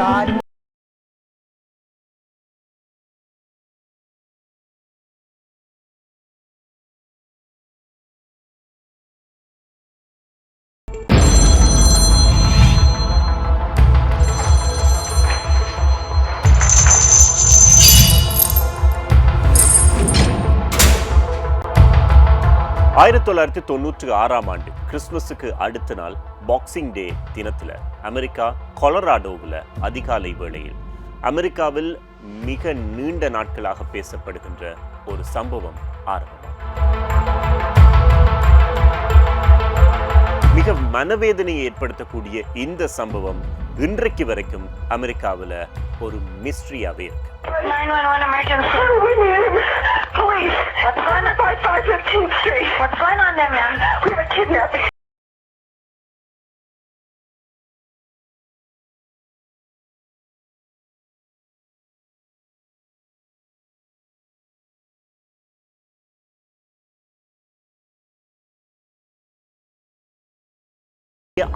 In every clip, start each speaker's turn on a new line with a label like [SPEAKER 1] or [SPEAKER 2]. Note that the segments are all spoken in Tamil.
[SPEAKER 1] God.
[SPEAKER 2] 1996ஆம் ஆண்டு கிறிஸ்துமஸுக்கு அடுத்த நாள் பாக்ஸிங் டே தினத்தில் அமெரிக்கா கொலராடோவில் அதிகாலை வேளையில் அமெரிக்காவில் மிக நீண்ட நாட்களாக பேசப்படுகின்ற ஒரு சம்பவம் ஆரம்பம். மிக மனவேதனையை ஏற்படுத்தக்கூடிய இந்த சம்பவம் இன்றைக்கு வரைக்கும் அமெரிக்காவில் ஒரு மிஸ்ட்ரியாவே இருக்கு.
[SPEAKER 3] 911 emergency. Police. What's going on? 5515th Street. What's going on there, ma'am? We have a kidnapping.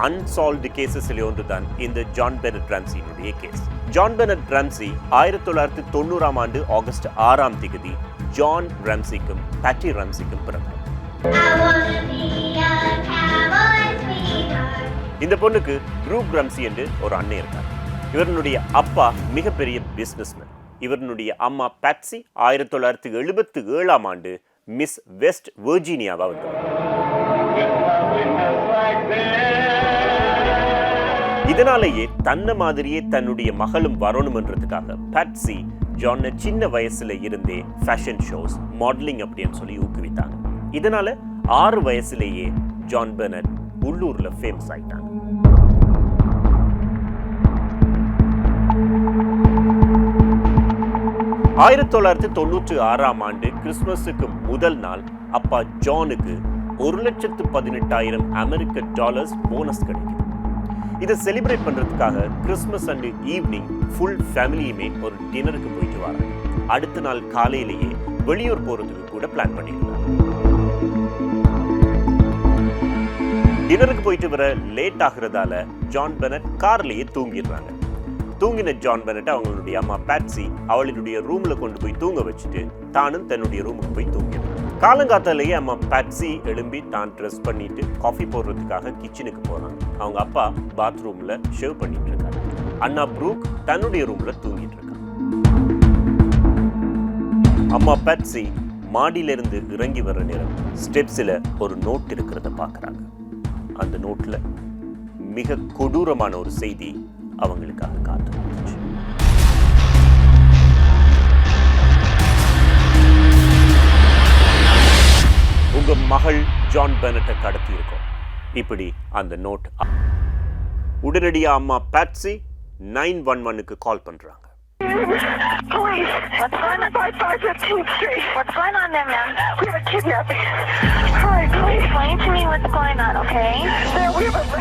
[SPEAKER 2] Unsolved கேசஸில் ஒன்றுதான் இந்த ஜான் பெனட் ராம்சியினுடைய கேஸ். ஜான் பெனட் ராம்சி 1990ஆம் ஆண்டு ஆகஸ்ட் 6ஆம் தேதி ஜான் ராம்சிக்கும் பேட்டி ராம்சிக்கும் பிறந்தார். இந்த பொண்ணுக்கு ப்ரூக் ராம்சி என்று ஒரு அண்ணன் இருக்கார். இவருடைய அப்பா மிகப்பெரிய பிசினஸ்மேன். இவருடைய அம்மா பேட்சி 1977ஆம் ஆண்டு மிஸ் வெஸ்ட் வெர்ஜீனியாவா வந்தார். இதனாலேயே தன்னை மாதிரியே தன்னுடைய மகளும் வரணும்ன்றதுக்காக பேட்சி ஜானை சின்ன வயசுல இருந்தே ஃபேஷன் ஷோஸ், மாடலிங் அப்படின்னு சொல்லி ஊக்குவித்தாங்க. இதனால 6 வயசுலேயே ஜான் பெனட் உள்ளூர்ல ஃபேமஸ் ஆயிட்டாங்க. (1996ஆம் ஆண்டு கிறிஸ்துமஸுக்கு முதல் நாள் அப்பா ஜானுக்கு $1,18,000 அமெரிக்க போனஸ் கிடைக்குது. இதை செலிப்ரேட் பண்றதுக்காக கிறிஸ்துமஸ் அன்று ஈவினிங் ஃபுல் ஃபேமிலியுமே ஒரு டின்னருக்கு போயிட்டு வராங்க. அடுத்த நாள் காலையிலேயே வெளியூர் போறதுக்கு கூட பிளான் பண்ணியிருந்தாங்க. டின்னருக்கு போயிட்டு வர லேட் ஆகுறதால ஜான் பெனட் கார்லயே தூங்கிடுறாங்க. தூங்கின ஜான் பெனட் அவங்களுடைய அம்மா பேட்சி அவளுடைய ரூம்ல கொண்டு போய் தூங்க வச்சுட்டு தானும் தன்னுடைய ரூமுக்கு போய் தூங்கிடுறாங்க. காலங்காத்தாலேயே அம்மா பேட்சி எழும்பி தான் ட்ரெஸ் பண்ணிட்டு காஃபி போடுறதுக்காக கிச்சனுக்கு போறாங்க. அவங்க அப்பா பாத்ரூம்ல ஷேவ் பண்ணிட்டு இருக்காங்க. அண்ணா ப்ரூக் தன்னுடைய ரூம்ல தூங்கிட்டு இருக்காங்க. அம்மா பேட்சி மாடியிலிருந்து இறங்கி வர்ற நேரம் ஸ்டெப்ஸ்ல ஒரு நோட் இருக்கிறத பாக்குறாங்க. அந்த நோட்ல மிக கொடூரமான ஒரு செய்தி அவங்களுக்காக காத்துருந்துச்சு. உங்க மகள் ஜான் பெனட்டை கடத்தி இருக்கோம். இப்படி அந்த நோட். உடனடியா அம்மா பேட்சி 911க்கு கால் பண்றாங்க.
[SPEAKER 3] Police. What's going on? 5515th Street. What's going on there, ma'am? We have a kidnapping. All right, please explain to me what's going on, okay?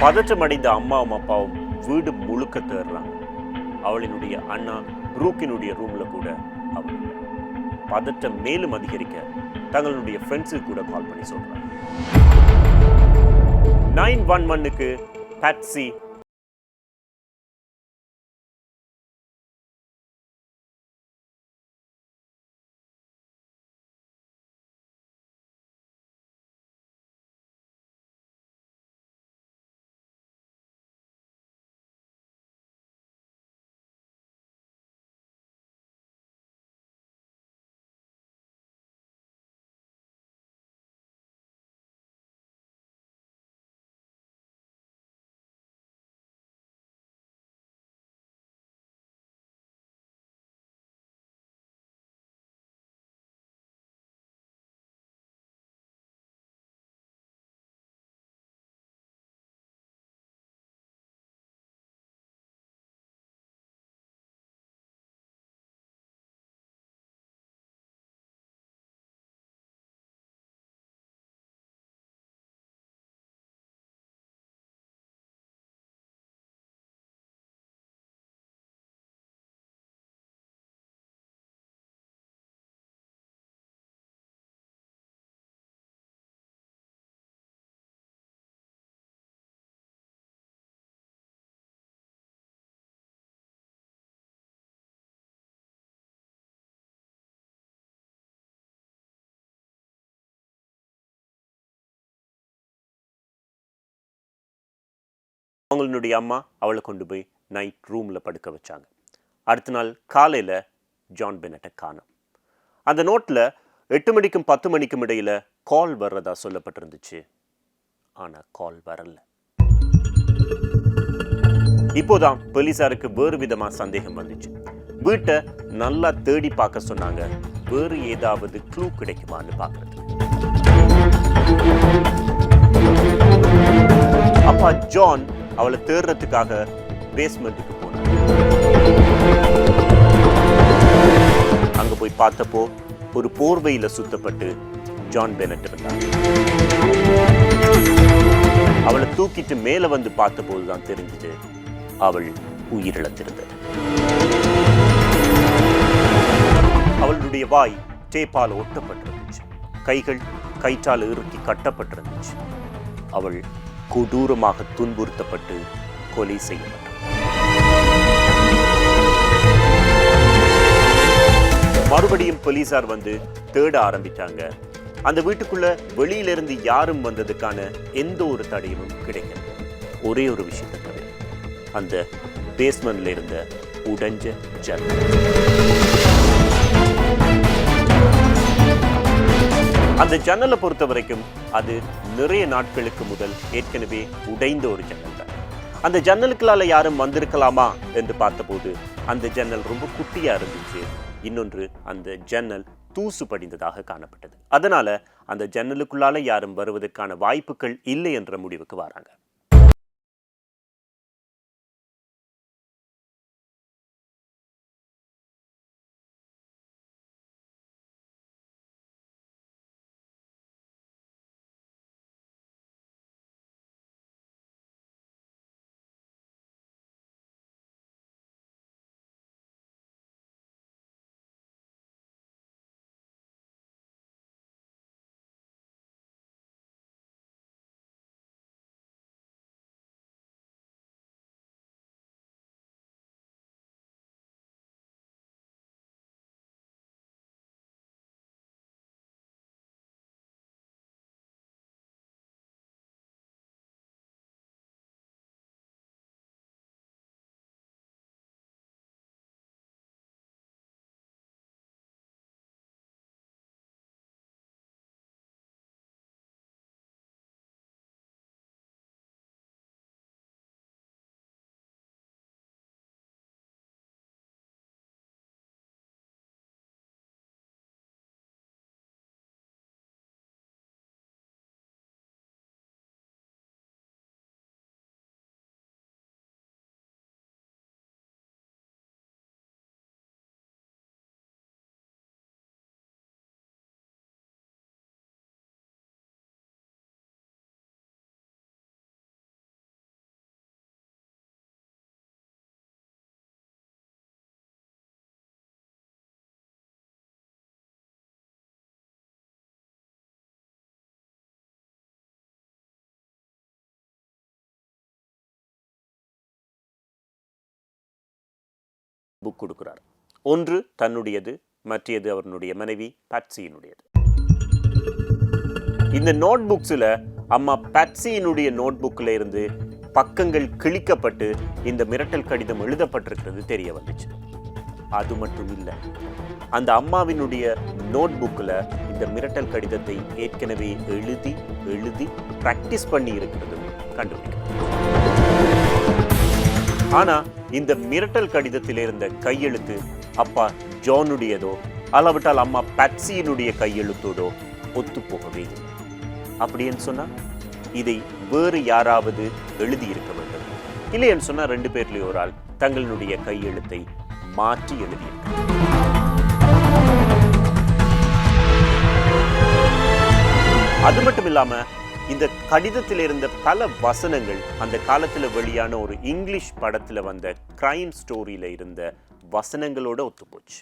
[SPEAKER 2] பதற்றமடைந்த அம்மாவும் அப்பாவும் வீடு முழுக்க தேடுறாங்க. அவளினுடைய அண்ணா ப்ரூக்கினுடைய ரூம்ல கூட அவள் பதற்றம் மேலும் அதிகரிக்க தங்களுடைய ஃப்ரெண்ட்ஸுக்கு கூட கால் பண்ணி சொல்றாங்க. 911க்கு பேட்சி அவங்களுடைய அம்மா அவளை கொண்டு போய் நைட் ரூமில் படுக்க வச்சாங்க. அடுத்த நாள் காலையில் ஜான் பெனட்டை காணோம். அந்த நோட்டில் 8 மணிக்கும் 10 மணிக்கும் இடையில கால் வர்றதா சொல்லப்பட்டிருந்துச்சு. ஆனால் கால் வரல. இப்போதான் போலீசாருக்கு வேறு விதமாக சந்தேகம் வந்துச்சு. வீட்டை நல்லா தேடி பார்க்க சொன்னாங்க. வேறு ஏதாவது க்ளூ கிடைக்குமான்னு பார்க்கறது. அப்பா ஜான் அவளை தேடுறதுக்காக பேஸ்மெண்ட்டுக்கு போனார். அங்க போய் பார்த்தப்போ ஒரு போர்வையில சுத்தப்பட்டு ஜான் பெனட் இருந்தார். அவளை தூக்கிட்டு மேல வந்து பார்த்தபோதுதான் தெரிஞ்சது அவள் உயிரிழந்திருந்தாள். அவளுடைய வாய் டேப்பால் ஒட்டப்பட்டிருந்துச்சு. கைகள் கயிற்றால் இறுக்கி கட்டப்பட்டிருந்துச்சு. அவள் கொடூரமாக துன்புறுத்தப்பட்டு கொலை செய்யப்பட்டாள். மறுபடியும் போலீசார் வந்து தேட ஆரம்பித்தாங்க. அந்த வீட்டுக்குள்ள வெளியிலிருந்து யாரும் வந்ததுக்கான எந்த ஒரு தடையும் கிடைக்கல. ஒரே ஒரு விஷயத்தை தவிர, அந்த பேஸ்மெண்ட்ல இருந்த உடைஞ்ச ஜன்னல். அந்த ஜன்னலை பொறுத்த வரைக்கும் அது நிறைய நாட்களுக்கு முதல் ஏற்கனவே உடைந்த ஒரு ஜன்னல் தான். அந்த ஜன்னலுக்குள்ளால யாரும் வந்திருக்கலாமா என்று பார்த்தபோது அந்த ஜன்னல் ரொம்ப குட்டியா இருந்துச்சு. இன்னொன்று, அந்த ஜன்னல் தூசு படிந்ததாக காணப்பட்டது. அதனால அந்த ஜன்னலுக்குள்ளால யாரும் வருவதற்கான வாய்ப்புகள் இல்லை என்ற முடிவுக்கு வராங்க. புக் கொடுக்கிறார். ஒன்று தன்னுடையது, மற்றது அவருடைய மனைவி பாட்சியினுடையது. இந்த நோட் புக்ஸ்ல அம்மா பாட்சியினுடைய நோட் புக்ல இருந்து பக்கங்கள் கிழிக்கப்பட்டு இந்த மிரட்டல் கடிதம் எழுதப்பட்டிருக்கிறது தெரிய வந்துச்சு. அது மட்டும் இல்லை, அந்த அம்மாவினுடைய நோட் புக்ல இந்த மிரட்டல் கடிதத்தை ஏற்கனவே எழுதி பிராக்டிஸ் பண்ணி இருக்கிறது கண்டுபிடிக்கும். ஆனா இந்த மிரட்டல் கடிதத்தில் இருந்த கையெழுத்து அப்பா ஜானுடையதோ அளவிட்டால் அம்மா பாட்சியினுடைய கையெழுத்தோடோ ஒத்து போகவே இல்லை. அப்படின்னு சொன்னா இதை வேறு யாராவது எழுதியிருக்க வேண்டும். இல்லைன்னு சொன்னா 2 பேர்லயும் ஒரு ஆள் தங்களுடைய கையெழுத்தை மாற்றி எழுதியிருக்க. அது மட்டும் இல்லாம இந்த கடிதத்தில் இருந்த பல வசனங்கள் அந்த காலத்துல வெளியான ஒரு இங்கிலீஷ் படத்துல வந்த கிரைம் ஸ்டோரியில இருந்த வசனங்களோட ஒத்துப்போச்சு.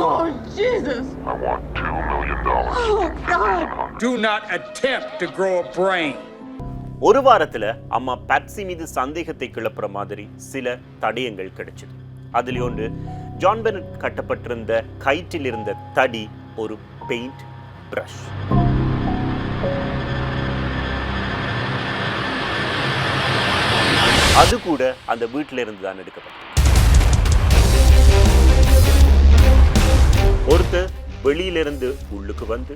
[SPEAKER 1] Oh, Jesus!
[SPEAKER 4] I want $2 million.
[SPEAKER 1] Oh, God!
[SPEAKER 5] Do not attempt to grow a brain.
[SPEAKER 2] ஒரு வாரத்துல அம்மா பாட்சி மீது சந்தேகத்தை கிளப்புற மாதிரி சில தடயங்கள் கிடைச்சது. அதுல ஒன்று, ஜான் பெனட் கட்டப்பட்டிருந்த கயிற்றில் இருந்த தடி ஒரு பெயிண்ட் பிரஷ். அது கூட அந்த வீட்டில இருந்து தான் எடுக்கப்பட்டது. ஒருத்தர் வெளியிலிருந்து உள்ளுக்கு வந்து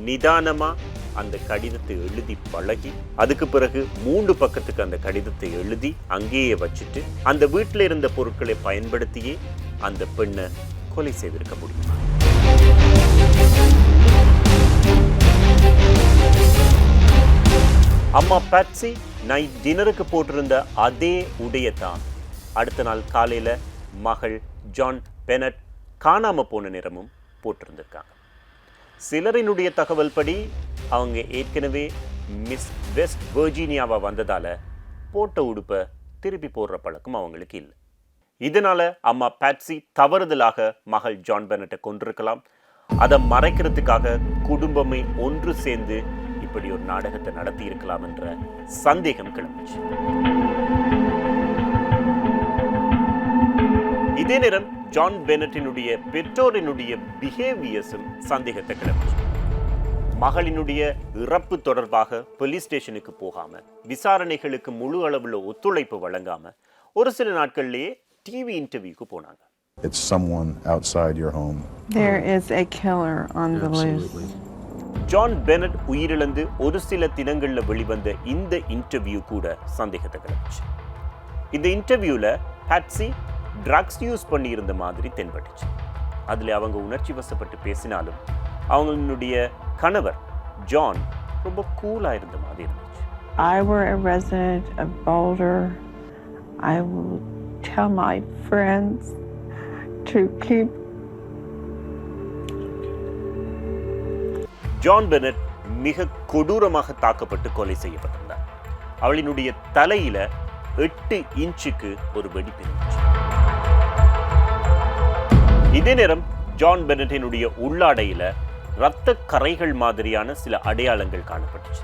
[SPEAKER 2] நிதானமா அந்த கடிதத்தை எழுதி பழகி, அதுக்கு பிறகு 3 பக்கத்துக்கு அந்த கடிதத்தை எழுதி அங்கேயே வச்சுட்டு அந்த வீட்டில் இருந்த பொருட்களை பயன்படுத்தியே அந்த பெண்ணை கொலை செய்திருக்க முடியும். அம்மா பேட்சி நைட் டின்னருக்கு போட்டிருந்த அதே உடையத்தான் அடுத்த நாள் காலையில மகள் ஜான் பெனட் காணாம போன நிறமும் போட்டிருந்திருக்காங்க. சிலரினுடைய தகவல் படி அவங்க ஏற்கனவே மிஸ் வெஸ்ட் வெர்ஜீனியாவா வந்ததால போட்ட உடுப்பை திருப்பி போடுற பழக்கம் அவங்களுக்கு இல்லை. இதனால அம்மா பேட்சி தவறுதலாக மகள் ஜான் பெனட்டை கொண்டிருக்கலாம். அதை மறைக்கிறதுக்காக குடும்பமே ஒன்று சேர்ந்து இப்படி ஒரு நாடகத்தை நடத்தி இருக்கலாம் என்ற சந்தேகம் கிளம்பிச்சு. இதே நேரம் ஜான் பெனட்டினுடைய பெற்றோரினுடைய பிஹேவியர்ஸும் சந்தேகத்தை கிளம்பிச்சு. மகளினுடைய இறப்பு தொடர்பாக போலீஸ் ஸ்டேஷனுக்கு போகாம, விசாரணைகளுக்கு முழு அளவுல ஒத்துழைப்பு வழங்காம ஒரு சில நாட்கள்லயே டிவி இன்டர்வியூக்கு போனாங்க.
[SPEAKER 4] It's someone outside your home.
[SPEAKER 1] There is a killer on the loose.
[SPEAKER 2] John Bennett உயிரிழந்து ஒரு சில தினங்கள்ல வெளிவந்த இந்த இன்டர்வியூ கூட சந்தேகத்தை கிளம்பிச்சு. இந்த இன்டர்வியூல பேட்சி ட்ரக்ஸ் யூஸ் பண்ணி இருந்த மாதிரி தென்பட்டுச்சு. அதுல அவங்க உணர்ச்சி வசப்பட்டு பேசினாலும் அவங்களுடைய கணவர் ஜான் ரொம்ப கூலா இருந்த மாதிரி இருந்துச்சு.
[SPEAKER 1] I were a resident of Boulder. I will tell my friends to keep.
[SPEAKER 2] John Bennett மிக கொடூரமாக தாக்கப்பட்டு கொலை செய்யப்பட்டிருந்தார். அவளினுடைய தலையில 8 இன்ச்சுக்கு ஒரு வெடிப்பு இருந்துச்சு. இதே நேரம் ஜான் பெனட்டினுடைய உள்ளாடையில இரத்த கரைகள் மாதிரியான சில அடையாளங்கள் காணப்பட்டுச்சு.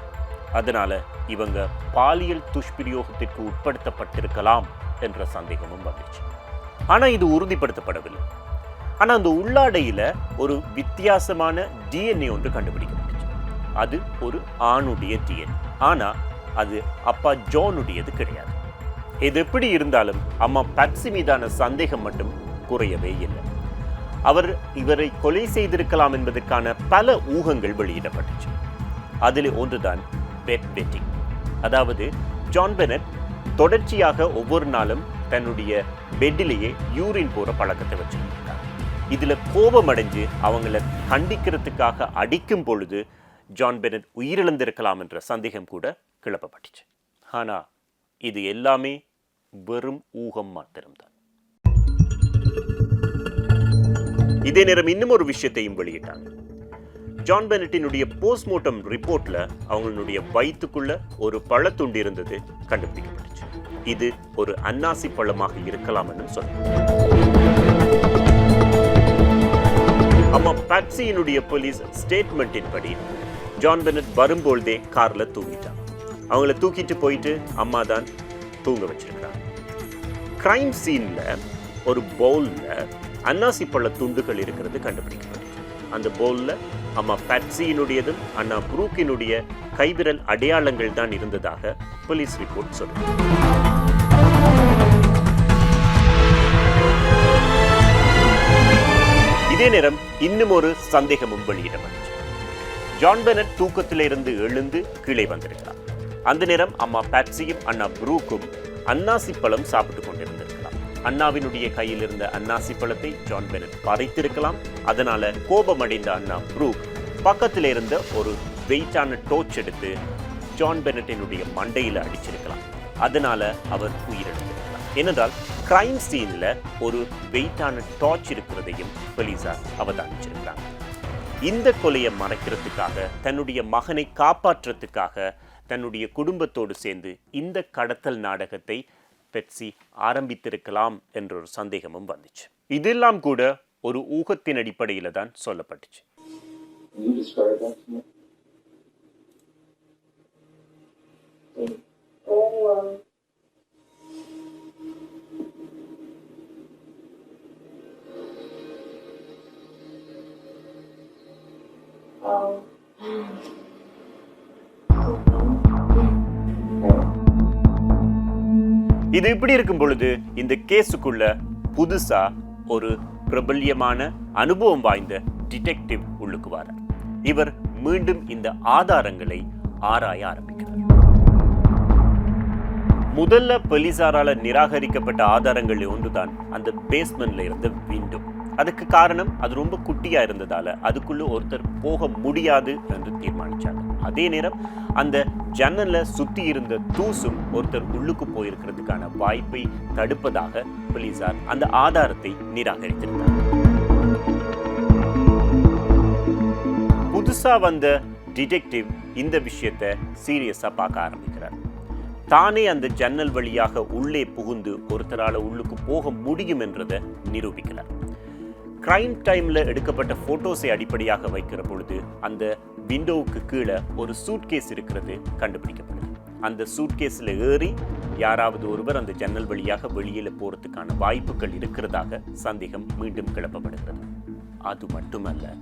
[SPEAKER 2] அதனால இவங்க பாலியல் துஷ்பிரயோகத்திற்கு உட்படுத்தப்பட்டிருக்கலாம் என்ற சந்தேகமும் வந்துச்சு. ஆனா இது உறுதிப்படுத்தப்படவில்லை. ஆனா அந்த உள்ளாடையில ஒரு வித்தியாசமான டிஎன்ஏ ஒன்று கண்டுபிடிக்கப்பட்டுச்சு. அது ஒரு ஆணுடைய டிஎன்ஏ. ஆனா அது அப்பா ஜானுடையது கிடையாது. இது எப்படி இருந்தாலும் அம்மா பேட்சி மீதான சந்தேகம் மட்டும் குறையவே இல்லை. அவர் இவரை கொலை செய்திருக்கலாம் என்பதற்கான பல ஊகங்கள் வெளியிடப்பட்டுச்சு. அதில் ஒன்றுதான் பெட் வெட்டிங். அதாவது ஜான் பெனட் தொடர்ச்சியாக ஒவ்வொரு நாளும் தன்னுடைய பெட்டிலேயே யூரின் போற பழக்கத்தை வச்சிருக்காங்க. இதுல கோபம் அடைஞ்சு அவங்கள கண்டிக்கிறதுக்காக அடிக்கும் பொழுது ஜான் பெனட் உயிரிழந்திருக்கலாம் என்ற சந்தேகம் கூட கிளப்பப்பட்டுச்சு. ஆனா இது எல்லாமே வெறும் ஊகம் மாத்திரம்தான். இதே நேரம் இன்னும் ஒரு விஷயத்தையும் வெளியிட்டாங்க. ஜான் பெனட்டினுடைய போஸ்ட்மார்ட்டம் ரிப்போர்ட்ல அவங்களுடைய வயிற்றுக்குள்ள ஒரு பழத்துண்டு இருந்தது கண்டுபிடிக்கப்பட்டுச்சு. இது ஒரு அன்னாசி பழமாக இருக்கலாம் என்று சொன்னாங்க. அம்மா பேட்சியினுடைய போலீஸ் ஸ்டேட்மெண்டின் படி ஜான் பெனட் வரும்பொழுதே கார்ல தூங்கிட்டான். அவங்கள தூக்கிட்டு போயிட்டு அம்மா தான் தூங்க வச்சிருக்கிறாங்க. கிரைம் சீன்ல ஒரு பவுல்ல அன்னாசி பழ துண்டுகள் இருக்கிறது கண்டுபிடிக்கப்பட்டுச்சு. அந்த பவுல்ல அம்மா பேட்சியினுடையதும் அண்ணா புரூக்கினுடைய கைவிரல் அடையாளங்கள் தான் இருந்ததாக போலீஸ் ரிப்போர்ட் சொல்லுது. இதே நேரம் இன்னும் ஒரு சந்தேகமும் வெளியிடப்பட்டுச்சு. ஜான் பெனட் தூக்கத்திலிருந்து எழுந்து கீழே வந்திருக்கிறார். அந்த நேரம் அம்மா பேட்சியும் அண்ணா புரூக்கும் அன்னாசி பழம் சாப்பிட்டு கொண்டிருந்திருக்கலாம். அண்ணாவினுடைய கையில் இருந்த அன்னாசி பழத்தை ஜான் பெனட் பறித்திருக்கலாம். அதனால கோபமடைந்த அண்ணா புரூக் பக்கத்தில் இருந்த ஒரு வெயிட்டான டோர்ச் எடுத்து ஜான் பெனட்டினுடைய மண்டையில அடிச்சிருக்கலாம். அதனால அவர் உயிரிழந்திருக்கலாம். ஏனென்றால் கிரைம் சீன்ல ஒரு வெயிட்டான டார்ச் இருக்கிறதையும் போலீசார் அவதானிச்சிருக்கிறாங்க. இந்த கொலையை மறைக்கிறதுக்காக, தன்னுடைய மகனை காப்பாற்றுறதுக்காக தன்னுடைய குடும்பத்தோடு சேர்ந்து இந்த கடத்தல் நாடகத்தை பெட்சி ஆரம்பித்திருக்கலாம் என்ற ஒரு சந்தேகமும் வந்துச்சு. இதெல்லாம் கூட ஒரு ஊகத்தின் அடிப்படையில தான் சொல்லப்பட்டுச்சு. இது இப்படி இருக்கும் பொழுது இந்த கேஸுக்குள்ள புதுசா ஒரு பிரபல்யமான அனுபவம் வாய்ந்த டிடெக்டிவ் உள்ளுக்கு வரார். இவர் மீண்டும் இந்த ஆதாரங்களை ஆராய ஆரம்பிக்கிறார். முதல்ல போலீசாரால நிராகரிக்கப்பட்ட ஆதாரங்கள் ஒன்றுதான் அந்த பேஸ்மெண்ட்ல இருந்த விண்டோ. அதுக்கு காரணம் அது ரொம்ப குட்டியா இருந்ததால அதுக்குள்ள ஒருத்தர் போக முடியாது என்று தீர்மானிச்சாங்க. அதே நேரம் அந்த ஜன்னல்ல சுத்தி இருந்த தூசும் ஒருத்தர் உள்ளுக்கு போயிருக்கிறதுக்கான வாய்ப்பை தடுப்பதாக போலீசார் அந்த ஆதாரத்தை நிராகரித்திருந்தார். புதுசா வந்த டிடெக்டிவ் இந்த விஷயத்தை சீரியஸா பார்க்க ஆரம்பிக்கிறார். தானே அந்த ஜன்னல் வழியாக உள்ளே புகுந்து ஒருத்தரால உள்ளுக்கு போக முடியும் என்றதை நிரூபிக்கிறார். கிரைம் டைம்ல எடுக்கப்பட்ட போட்டோஸை அடிப்படையாக வைக்கிற பொழுது அந்த விண்டோவுக்கு கீழே ஒரு சூட்கேஸ் இருக்கிறது கண்டுபிடிக்கப்படுது. அந்த சூட்கேஸ்ல ஏறி யாராவது ஒருவர் அந்த ஜன்னல் வழியாக வெளியில போறதுக்கான வாய்ப்புகள் இருக்கிறதாக சந்தேகம் மீண்டும் கிளப்பப்படுகிறது. அது மட்டுமல்ல,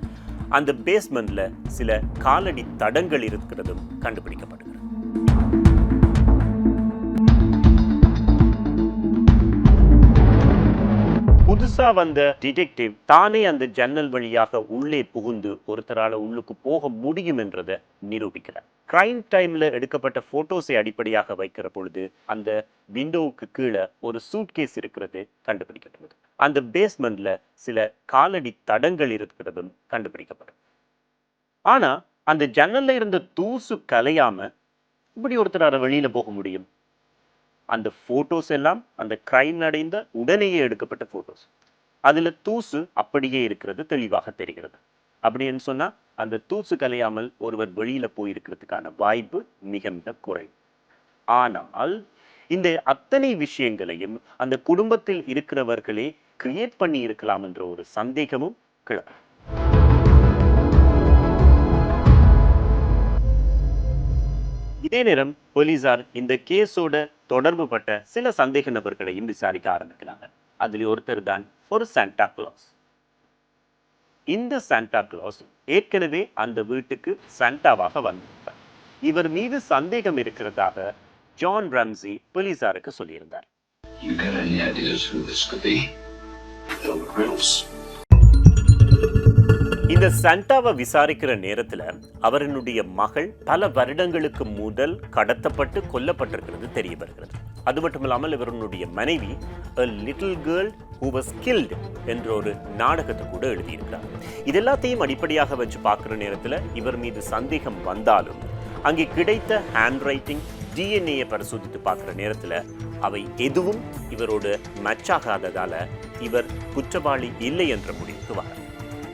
[SPEAKER 2] அந்த பேஸ்மெண்ட்ல சில காலடி தடங்கள் இருக்கிறதும் கண்டுபிடிக்கப்படுகிறது. புதுசா வந்த டிடெக்டிவ் தானே அந்த ஜன்னல் வழியாக உள்ளே புகுந்து ஒருத்தரால உள்ளுக்கு போக முடியும் என்றதை நிரூபிக்கிறார். கிரைம் டைம்ல எடுக்கப்பட்ட போட்டோஸை அடிப்படையாக வைக்கிற பொழுது அந்த விண்டோவுக்கு கீழே ஒரு சூட்கேஸ் இருக்கிறது கண்டுபிடிக்கப்படுது. அந்த பேஸ்மெண்ட்ல சில காலடி தடங்கள் இருக்கிறதும் கண்டுபிடிக்கப்படும். ஆனா அந்த ஜன்னல்ல இருந்த தூசு கலையாம இப்படி ஒருத்தரால வெளியில போக முடியும்? அந்த போட்டோஸ் எல்லாம் அந்த கிரைம் நடந்த உடனேயே எடுக்கப்பட்ட போட்டோஸ். அதுல தூசு அப்படியே இருக்கிறது தெளிவாக தெரிகிறது. அப்படின்னு சொன்னா அந்த தூசு கலையாமல் ஒருவர் வெளியில போயிருக்கிறதுக்கான வாய்ப்பு மிக மிக குறைவு. ஆனால் இந்த அத்தனை விஷயங்களையும் அந்த குடும்பத்தில் இருக்கிறவர்களே கிரியேட் பண்ணி இருக்கலாம் என்ற ஒரு சந்தேகமும் கிளம்பும். இதே நேரம் போலீசார் இந்த கேஸோட தொடர்பு பட்ட சில சந்தேக நபர்களையும் விசாரிக்க ஆரம்பிக்கிறாங்க. அதில் ஒருத்தர் தான் ஒரு சாண்டா கிளாஸ். இந்த சாண்டா கிளாஸ் ஏற்கனவே அந்த வீட்டுக்கு சாண்டாவாக வந்திருந்தார். இவர் மீது சந்தேகம் இருக்கிறதாக ஜான் ராம்சி போலீசாருக்கு சொல்லியிருந்தார். இந்த சாண்டாவை விசாரிக்கிற நேரத்துல அவருடைய மகள் பல வருடங்களுக்கு முதல் கடத்தப்பட்டு கொல்லப்பட்டிருக்கிறது தெரிய வருகிறது. அது மட்டும் இல்லாமல் இவருடைய மனைவி A Little Girl Who Was Killed என்ற ஒரு நாடகத்தை கூட எழுதியிருக்கிறார். இதெல்லாத்தையும் அடிப்படையாக வச்சு பார்க்கிற நேரத்துல இவர் மீது சந்தேகம் வந்தாலும் அங்கே கிடைத்த ஹேண்ட் ரைட்டிங் டிஎன்ஏ பரிசோதித்து பார்க்கிற நேரத்துல அவை எதுவும் இவரோட மேட்ச் ஆகாததால இவர் குற்றவாளி இல்லை என்ற முடிவுக்கு வரார்.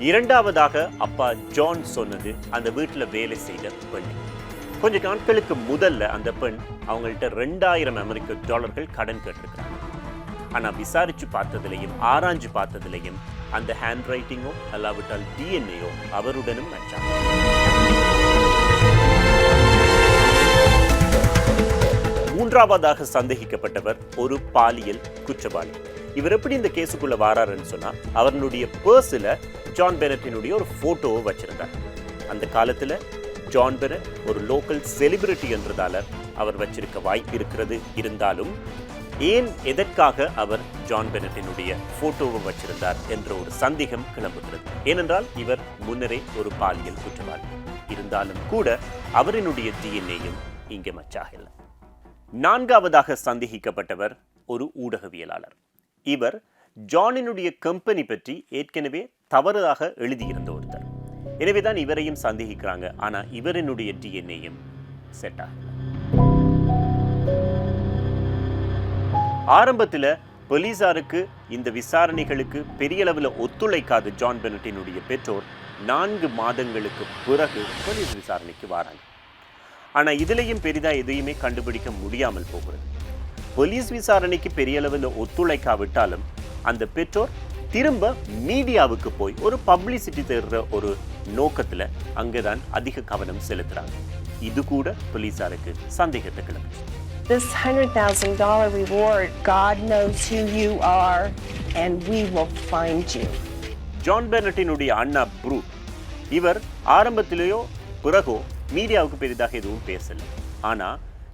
[SPEAKER 2] இரண்டாவதாக அப்பா ஜான் சொன்னது அந்த வீட்டில் வேலை செய்த பெண். கொஞ்ச நாட்களுக்கு முதல்ல அந்த பெண் அவங்கள்ட்ட $2000 கடன் கேட்டிருக்கிறாங்க. ஆனா விசாரிச்சு பார்த்ததுலையும் ஆராய்ஞ்சு பார்த்ததுலையும் அந்த ஹேண்ட் ரைட்டிங்கோ அல்லாவிட்டால் டிஎன்ஏயோ அவருடனும் மேட்சாங்க. மூன்றாவதாக சந்தேகிக்கப்பட்டவர் ஒரு பாலியல் குற்றவாளி. இவர் எப்படி இந்த கேஸுக்குள்ள வாராருன்னு சொன்னா அவருடைய பர்ஸ்ல ஜான் பெனட்டினுடைய ஒரு போட்டோவை வச்சிருந்தார். அந்த காலத்துல ஜான் பெனட் ஒரு லோக்கல் செலிபிரிட்டி என்றதால அவர் வச்சிருக்க வாய்ப்பு இருக்கிறது. இருந்தாலும் ஏன் எதற்காக அவர் ஜான் பெனட்டினுடைய போட்டோவை வச்சிருந்தார் என்ற ஒரு சந்தேகம் கிளம்புகிறது. ஏனென்றால் இவர் முன்னரே ஒரு பாலியல் குற்றவாளி. இருந்தாலும் கூட அவரினுடைய டிஎன்ஏயும் இங்கே மச்சாக இல்லை. நான்காவதாக சந்தேகிக்கப்பட்டவர் ஒரு ஊடகவியலாளர். இவர் ஜானினுடைய கம்பெனி பற்றி ஏற்கனவே தவறாக எழுதியிருந்த ஒருத்தர். எனவேதான் இவரையும் சந்தேகிக்கிறாங்க. ஆனா இவரினுடைய டிஎன்ஏயும் செட் ஆகல. ஆரம்பத்துல போலீசாருக்கு இந்த விசாரணைகளுக்கு பெரிய அளவில் ஒத்துழைக்காத ஜான் பெனட்டினுடைய பெற்றோர் 4 மாதங்களுக்கு பிறகு போலீஸ் விசாரணைக்கு வராங்க. ஆனா இதுலயும் பெரிதா எதையுமே கண்டுபிடிக்க முடியாமல் போகிறது. போலீஸ் விசாரணைக்கு பெரிய அளவில் ஒத்துழைக்காவிட்டாலும் அந்த பெற்றோர் திரும்ப மீடியாவுக்கு போய் ஒரு பப்ளிசிட்டி தேடுற ஒரு நோக்கத்துல அங்கதான் அதிக கவனம் செலுத்துறாங்க. இது கூட போலீசாருக்கு சந்தேகத்தை கிளம்புச்சு.
[SPEAKER 6] This $100,000 reward, God knows who you are and we will find you.
[SPEAKER 2] Jon பெனட்டினுடைய அண்ணா ப்ரூ, இவர் ஆரம்பத்திலேயோ பிறகோ மீடியாவுக்கு பெரிதாக எதுவும் பேசல. ஆனா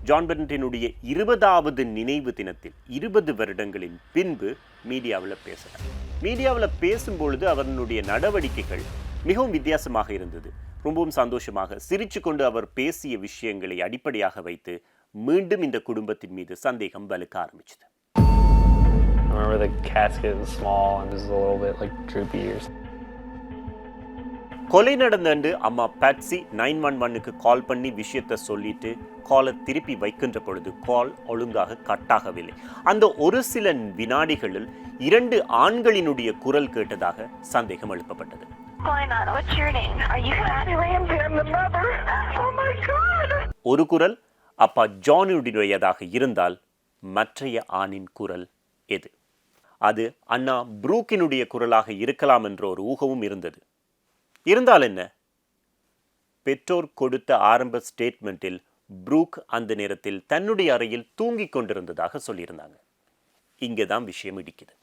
[SPEAKER 2] ஜான் பென்னட்டினுடைய 20வது நினைவு தினத்தில் 20 வருடங்களின் பின்பு மீடியாவில் பேசுகிறார். மீடியாவில் பேசும்பொழுது அவர்களுடைய நடவடிக்கைகள் மிகவும் வித்தியாசமாக இருந்தது. ரொம்பவும் சந்தோஷமாக சிரிச்சு கொண்டு அவர் பேசிய விஷயங்களை அடிப்படையாக வைத்து மீண்டும் இந்த குடும்பத்தின் மீது சந்தேகம் வலுக்க ஆரம்பிச்சது.
[SPEAKER 7] I remember the casket was small and just a little bit like droopy or something.
[SPEAKER 2] கொலை நடந்து அம்மா பேட்சி 911க்கு கால் பண்ணி விஷயத்தை சொல்லிட்டு காலை திருப்பி வைக்கின்ற பொழுது கால் ஒழுங்காக கட்டாகவில்லை. அந்த ஒரு சில வினாடிகளில் 2 ஆண்களினுடைய குரல் கேட்டதாக சந்தேகம் எழுப்பப்பட்டது. ஒரு குரல் அப்பா ஜானுடையதாக இருந்தால் மற்றைய ஆணின் குரல் எது? அது அண்ணா ப்ரூக்கினுடைய குரலாக இருக்கலாம் என்ற ஒரு ஊகமும் இருந்தது. இருந்தால் என்ன, பெற்றோர் கொடுத்த ஆரம்ப ஸ்டேட்மெண்ட்டில் ப்ரூக் அந்த நேரத்தில் தன்னுடைய அறையில் தூங்கிக் கொண்டிருந்ததாக சொல்லியிருந்தாங்க. இங்கேதான் விஷயம் இடிக்குது.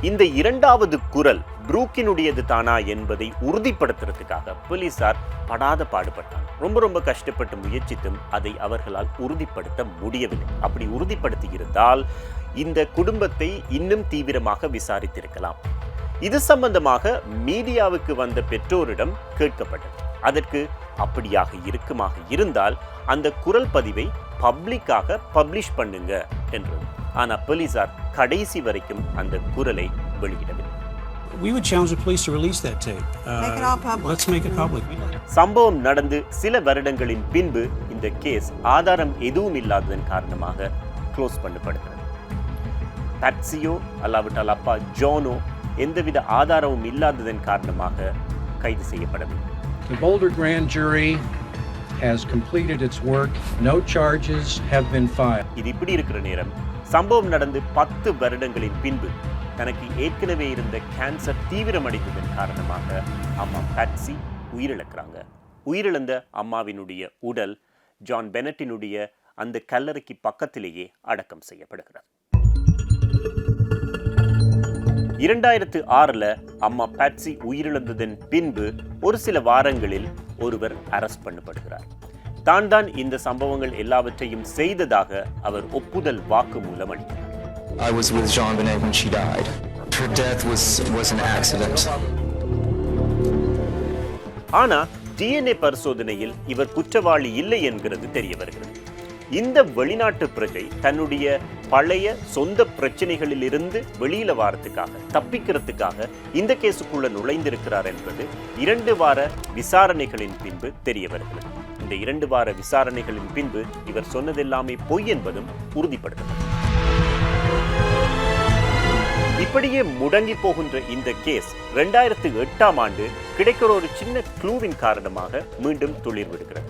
[SPEAKER 2] இந்த 2வது குரல் ப்ரூக்கினுடையது தானா என்பதை உறுதிப்படுத்துறதுக்காக போலீசார் படாத பாடுபட்டாங்க. ரொம்ப கஷ்டப்பட்டு முயற்சித்தும் அதை அவர்களால் உறுதிப்படுத்த முடியவில்லை. அப்படி உறுதிப்படுத்தி இருந்தால் இந்த குடும்பத்தை இன்னும் தீவிரமாக விசாரித்திருக்கலாம். இது சம்பந்தமாக மீடியாவுக்கு வந்த பெற்றோரிடம் கேட்கப்பட்டது. அதற்கு அப்படியாக இருக்குமாக இருந்தால் அந்த குரல் பதிவை பப்ளிக்காக பப்ளிஷ் பண்ணுங்க என்றது. ஆனா போலீசார் கடைசி வரைக்கும் அந்த குரலை வெளியிடவில்லை.
[SPEAKER 8] We would challenge the police to release that tape.
[SPEAKER 9] Make it all public.
[SPEAKER 8] Let's make it public.
[SPEAKER 2] சம்பவம் நடந்து சில வருடங்களின் பின்பு இந்த கேஸ் ஆதாரம் எதுவும் இல்லாததன் காரணமாக க்ளோஸ் பண்ணப்படுகிறது. பேட்சியோ அல்லாவிட்டால் அப்பா ஜானோ எந்தவித ஆதாரமும் இல்லாததன் காரணமாக கைது செய்யப்படவில்லை.
[SPEAKER 10] The Boulder Grand Jury has completed its work. No charges have been filed.
[SPEAKER 2] இது இப்படி இருக்கிற நேரம் சம்பவம் நடந்து 10 வருடங்களின் பின்பு தனக்கு ஏற்கனவே இருந்த கேன்சர் தீவிரமடைந்ததன் காரணமாக அம்மா பேட்சி உயிரிழக்கிறாங்க. உயிரிழந்த அம்மாவினுடைய உடல் ஜான் பென்னட்டினுடைய அந்த கல்லறைக்கு பக்கத்திலேயே அடக்கம் செய்யப்படுகிறது. 2006 அம்மா பேட்சி உயிரிழந்ததன் பின்பு ஒரு சில வாரங்களில் ஒருவர் அரெஸ்ட் பண்ணப்படுகிறார். தான் இந்த சம்பவங்கள் எல்லாவற்றையும் செய்ததாக அவர் ஒப்புதல் வாக்குமூலம் அளிக்கிறார்.
[SPEAKER 11] I was with Jean Benet when she died. Her death was an accident.
[SPEAKER 2] ஆனா DNA பரிசோதனையில் இவர் குற்றவாளி இல்லை என்கிறது தெரிய வருகிறது. இந்த வெளிநாட்டு பிரஜை தன்னுடைய பழைய சொந்த பிரச்சனைகளில் இருந்து வெளியில வாரத்துக்காக தப்பிக்கிறதுக்காக இந்த கேஸுக்குள்ள நுழைந்திருக்கிறார் என்பது 2 வார விசாரணைகளின் பின்பு தெரிய வருகிறது. இந்த 2 வார விசாரணைகளின் பின்பு இவர் சொன்னதெல்லாமே பொய் என்பதும் உறுதிப்படுத்தப்பட்டது. இப்படியே முடங்கி போகின்ற இந்த கேஸ் 2008ஆம் ஆண்டு கிடைக்கிற ஒரு சின்ன க்ளூவின் காரணமாக மீண்டும் துளிர் விடுகிறது.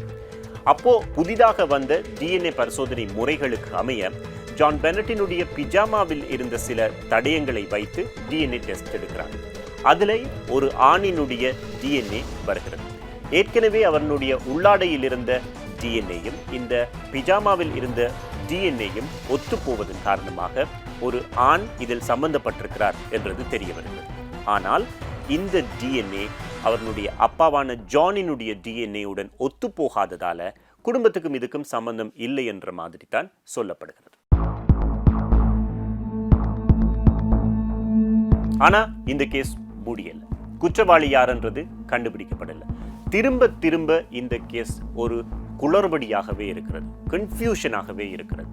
[SPEAKER 2] அப்போ புதிதாக வந்த DNA பரிசோதனை முறைகளுக்கு அமைய ஜான் பென்னட்டினுடைய பிஜாமாவில் இருந்த சில தடயங்களை வைத்து DNA டெஸ்ட் எடுக்கிறாங்க. அதில் ஒரு ஆணினுடைய DNA வருகிறது. ஏற்கனவே அவனுடைய உள்ளாடையில் இருந்த DNAயும் இந்த பிஜாமாவில் இருந்த DNAயும் ஒத்து போவதன் காரணமாக ஒரு ஆண் இதில் சம்பந்தப்பட்டிருக்கிறார் என்றது தெரிய வருகிறது. ஆனால் இந்த DNA அவர்களுடைய அப்பாவான ஜானினுடைய DNA-உடன் ஒத்து போகாததால குடும்பத்துக்கும் இதுக்கும் சம்பந்தம் இல்லை என்ற மாதிரி தான் சொல்லப்படுகிறது. ஆனா இந்த கேஸ் முடியல. குற்றவாளி யார்ன்றது கண்டுபிடிக்கப்படல. திரும்ப இந்த கேஸ் ஒரு குளறுபடியாகவே இருக்கிறது, கன்ஃபியூஷனாகவே இருக்கிறது.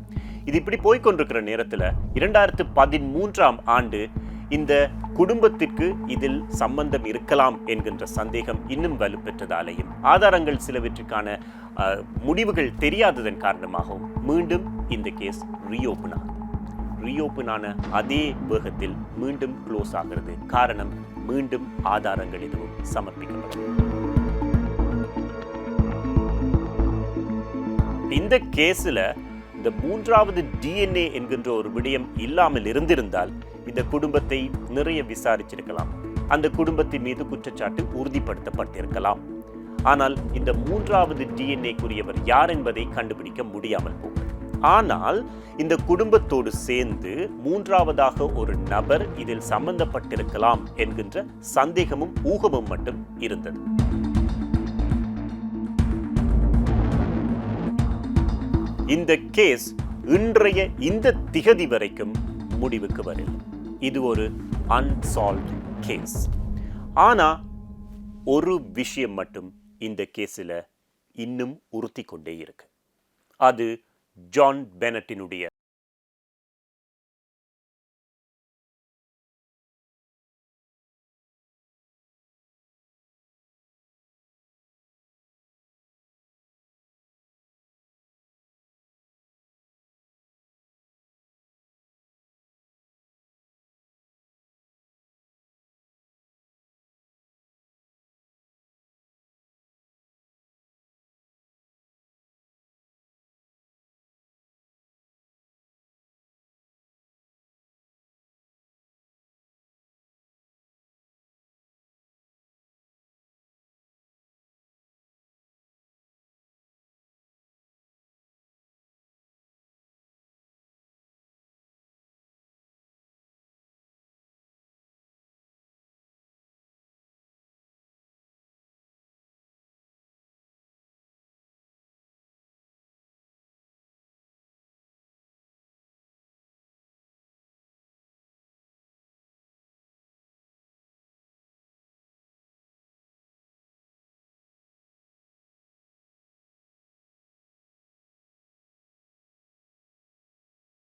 [SPEAKER 2] இது இப்படி போய்கொண்டிருக்கிற நேரத்தில் 2013ஆம் ஆண்டு இந்த குடும்பத்திற்கு இதில் சம்பந்தம் இருக்கலாம் என்கின்ற சந்தேகம் இன்னும் வலுப்பெற்றதாலேயும் ஆதாரங்கள் சிலவற்றுக்கான முடிவுகள் தெரியாததன் காரணமாகவும் மீண்டும் இந்த கேஸ் ரீஓப்பன் ஆன அதே வேகத்தில் மீண்டும் க்ளோஸ் ஆகிறது. காரணம், மீண்டும் ஆதாரங்கள் எதுவும் சமர்ப்பிக்கப்படும். இந்த கேஸில் இந்த 3வது DNA என்கின்ற ஒரு விடயம் இல்லாமல் இருந்திருந்தால் இந்த குடும்பத்தை நிறைய விசாரிச்சிருக்கலாம். அந்த குடும்பத்தின் மீது குற்றச்சாட்டு உறுதிப்படுத்தப்பட்டிருக்கலாம். ஆனால் இந்த 3வது DNA-க்குரியவர் யார் என்பதை கண்டுபிடிக்க முடியாமல் போகும். ஆனால் இந்த குடும்பத்தோடு சேர்ந்து மூன்றாவதாக ஒரு நபர் இதில் சம்பந்தப்பட்டிருக்கலாம் என்கின்ற சந்தேகமும் ஊகமும் மட்டும் இருந்தது. இந்த கேஸ் இன்றைய இந்த திகதி வரைக்கும் முடிவுக்கு வரல. இது ஒரு அன்சால்வ்ட் கேஸ். ஆனா ஒரு விஷயம் மட்டும் இந்த கேஸில் இன்னும் உறுத்தி கொண்டே இருக்கு. அது ஜான் பெனட்டினுடைய